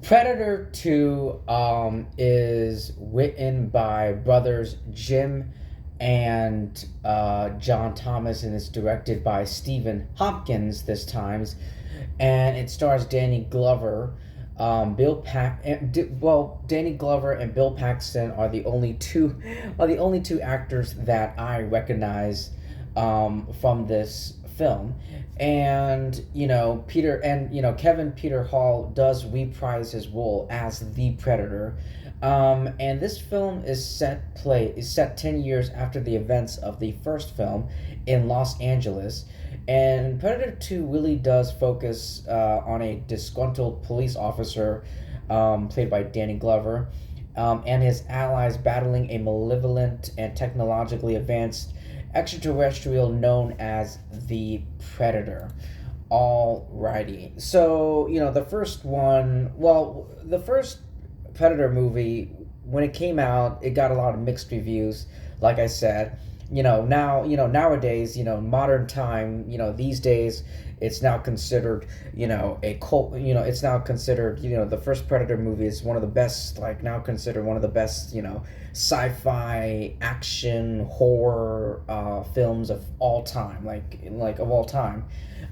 Predator 2 is written by brothers Jim and John Thomas, and it's directed by Stephen Hopkins this times, and it stars Danny Glover. Danny Glover and Bill Paxton are the only two actors that I recognize from this film. And Kevin Peter Hall does reprise his role as the Predator. And this film is set 10 years after the events of the first film in Los Angeles. And Predator 2 really does focus on a disgruntled police officer, played by Danny Glover, and his allies battling a malevolent and technologically advanced extraterrestrial known as the Predator. Alrighty. So, the first Predator movie, when it came out, it got a lot of mixed reviews, like I said. Nowadays, modern time, these days, it's now considered, a cult, it's now considered, the first Predator movie is one of the best, like, now considered one of the best, sci-fi, action, horror, films of all time, like of all time.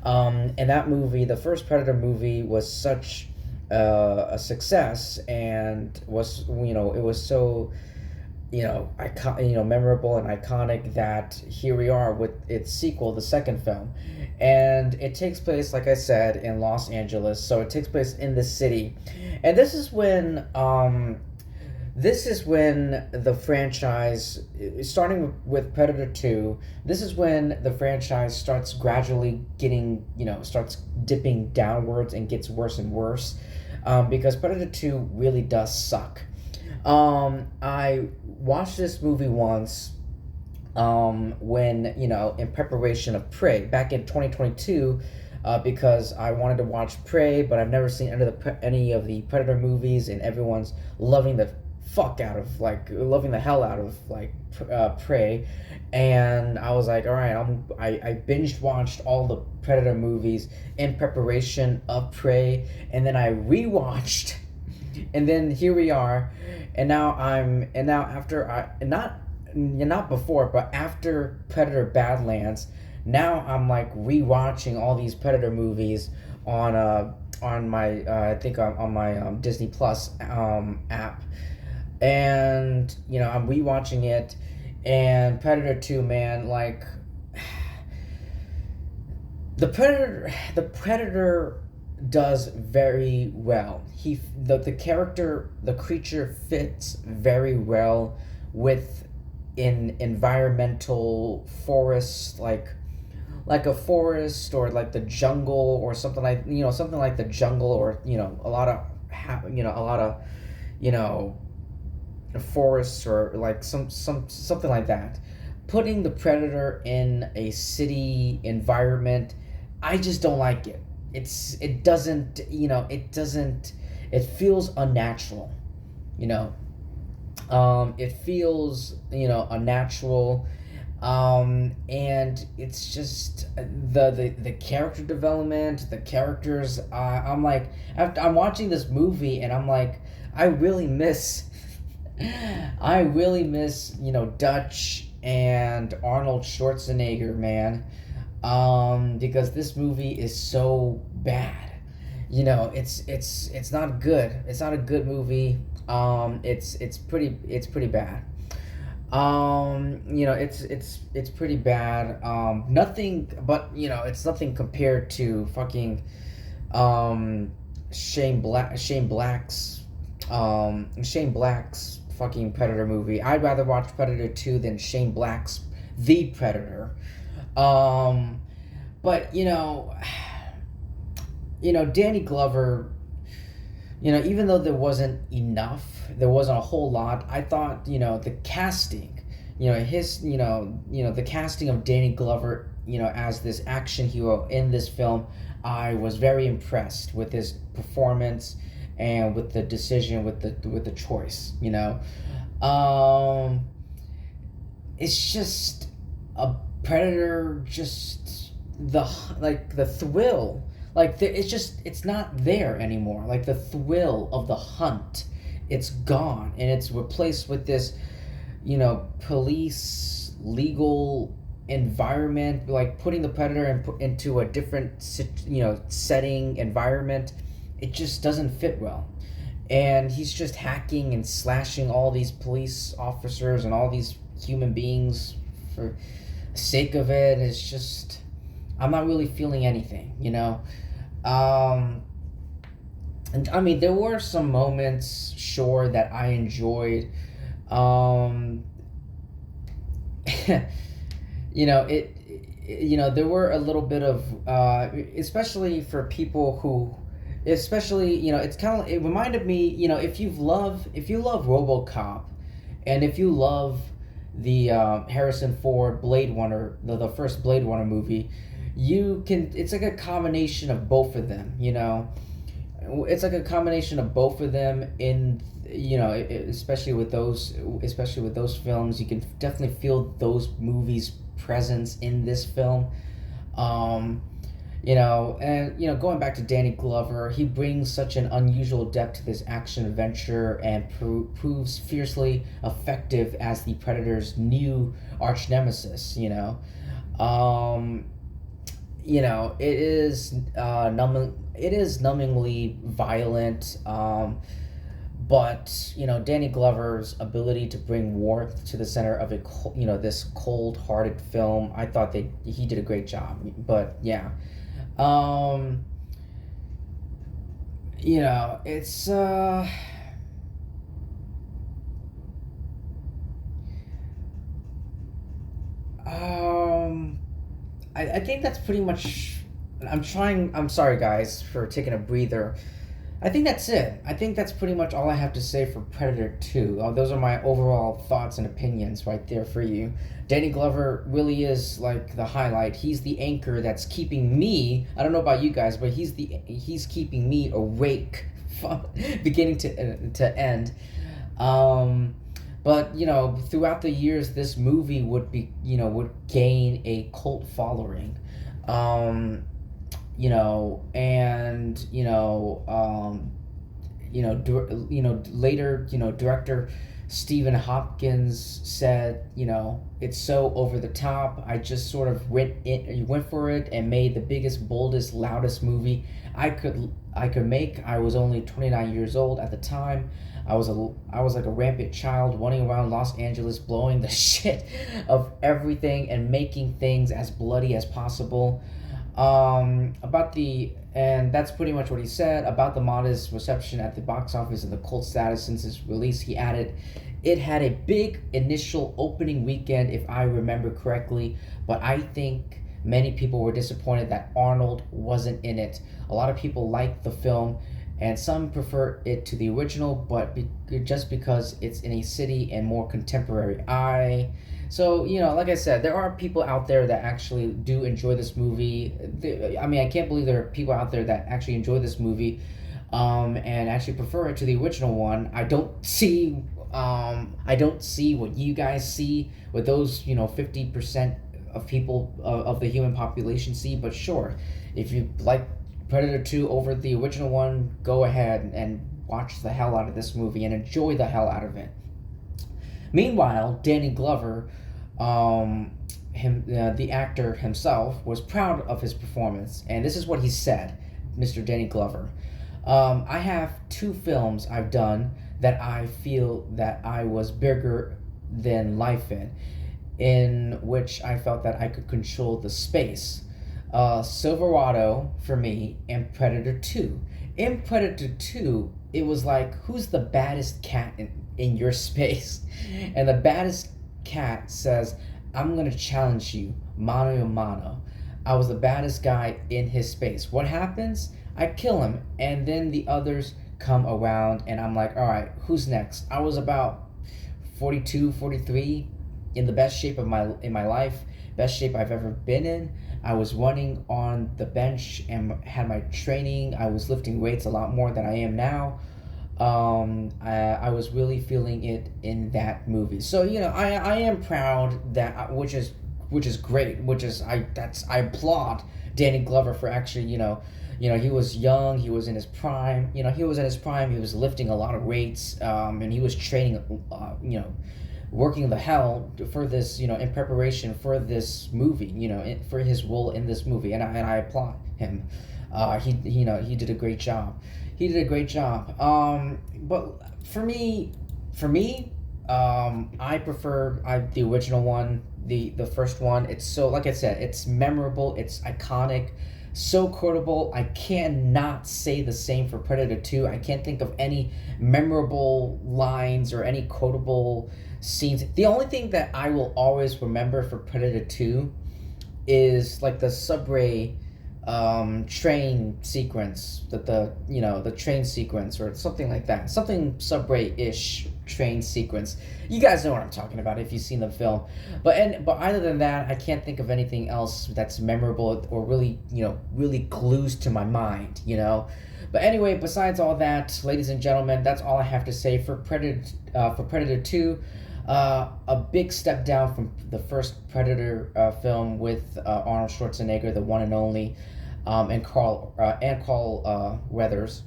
And that movie, the first Predator movie, was such a success, and it was so memorable and iconic, that here we are with its sequel, the second film. And it takes place, like I said, in Los Angeles. So it takes place in the city. And this is when the franchise, starting with Predator 2, this is when the franchise starts gradually starts dipping downwards and gets worse and worse, because Predator 2 really does suck. I watched this movie once, when, in preparation of Prey back in 2022, because I wanted to watch Prey, but I've never seen any of the Predator movies, and everyone's loving the hell out of Prey, and I was like, all right, I binge watched all the Predator movies in preparation of Prey, and then I rewatched, and then here we are, and now not before, but after Predator Badlands, now I'm like rewatching all these Predator movies on my I think on my Disney Plus app, and I'm rewatching it, and Predator 2, man, like the Predator does very well. The creature fits very well with in environmental forest, like a forest, or like the jungle, or something like the jungle, or a lot of forests, or like something like that. Putting the Predator in a city environment, I just don't like it. It feels unnatural, it feels unnatural, and it's just the character development, the characters. I'm like, after I'm watching this movie, and I'm like, I really miss Dutch and Arnold Schwarzenegger, man, because this movie is so bad. It's not good. It's not a good movie. It's pretty bad. It's pretty bad. Nothing, but it's nothing compared to fucking Shane Black's fucking Predator movie. I'd rather watch Predator 2 than Shane Black's The Predator. But Danny Glover, even though there wasn't a whole lot, I thought, the casting, the casting of Danny Glover, as this action hero in this film, I was very impressed with his performance, and with the decision, with the choice, it's just a Predator, just the thrill, Like it's not there anymore. Like the thrill of the hunt, it's gone, and it's replaced with this, police legal environment, like putting the predator into a different setting environment. It just doesn't fit well, and he's just hacking and slashing all these police officers and all these human beings for the sake of it. It's just, I'm not really feeling anything, um and I mean, there were some moments, sure, that I enjoyed. um there were a little bit of, especially for people who, especially, it's kind of, it reminded me, if you love RoboCop, and if you love the Harrison Ford Blade Runner, the first Blade Runner movie, it's like a combination of both of them. It's like a combination of both of them in, especially with those films. You can definitely feel those movies' presence in this film. um and going back to Danny Glover, he brings such an unusual depth to this action adventure, and proves fiercely effective as the Predator's new arch nemesis. um it is numbingly violent. But Danny Glover's ability to bring warmth to the center of this cold-hearted film, I thought that he did a great job. But yeah, um, it's um, I think that's pretty much. I'm sorry, guys, for taking a breather. I think that's it. I think that's pretty much all I have to say for Predator 2. Those are my overall thoughts and opinions right there for you. Danny Glover really is like the highlight. He's the anchor that's keeping me. I don't know about you guys, but he's keeping me awake from beginning to end. But throughout the years, this movie would gain a cult following. Um, and later, director Stephen Hopkins said, it's so over the top. I just sort of went for it and made the biggest, boldest, loudest movie I could make. I was only 29 years old at the time. I was like a rampant child running around Los Angeles, blowing the shit of everything and making things as bloody as possible. And that's pretty much what he said about the modest reception at the box office and the cult status since its release. He added, it had a big initial opening weekend, if I remember correctly, but I think many people were disappointed that Arnold wasn't in it. A lot of people liked the film, and some prefer it to the original, but just because it's in a city and more contemporary eye. So, like I said, there are people out there that actually do enjoy this movie. I mean, I can't believe there are people out there that actually enjoy this movie, and actually prefer it to the original one. I don't see what you guys see, what those 50% of people of the human population see. But sure, if you like Predator 2 over the original one, go ahead and watch the hell out of this movie and enjoy the hell out of it. Meanwhile, Danny Glover, the actor himself, was proud of his performance, and this is what he said. Mr. Danny Glover, I have 2 films I've done that I feel that I was bigger than life in which I felt that I could control the space. Silverado for me, and Predator 2. In Predator 2, it was like, who's the baddest cat in your space? And the baddest cat says, I'm going to challenge you, mano a mano. I was the baddest guy in his space. What happens? I kill him, and then the others come around, and I'm like, all right, who's next? I was about 42, 43, in the best shape in my life, best shape I've ever been in. I was running on the bench and had my training. I was lifting weights a lot more than I am now. I was really feeling it in that movie. So I am proud that, which is great. I applaud Danny Glover for actually You know, he was young, he was in his prime. You know, he was in his prime, he was lifting a lot of weights, and he was training, working the hell for this, in preparation for this movie, for his role in this movie, and I applaud him. He did a great job. He did a great job. But for me, I prefer the original one, the first one. It's so, like I said, it's memorable, it's iconic, so quotable. I cannot say the same for Predator 2. I can't think of any memorable lines or any quotable scenes. The only thing that I will always remember for Predator 2 is like the subway train sequence, the train sequence or something like that, something subway-ish train sequence. You guys know what I'm talking about if you've seen the film. But other than that, I can't think of anything else that's memorable or really, really glues to my mind. But anyway, besides all that, ladies and gentlemen, that's all I have to say for Predator 2. A big step down from the first Predator film with Arnold Schwarzenegger, the one and only, and Carl Weathers.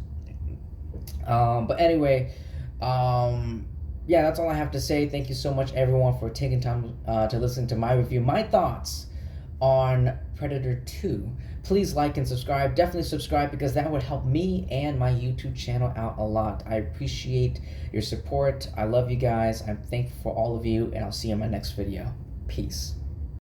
But anyway, yeah, that's all I have to say. Thank you so much, everyone, for taking time to listen to my review, my thoughts on Predator 2. Please like and subscribe. Definitely subscribe, because that would help me and my YouTube channel out a lot. I appreciate your support. I love you guys. I'm thankful for all of you, and I'll see you in my next video. Peace.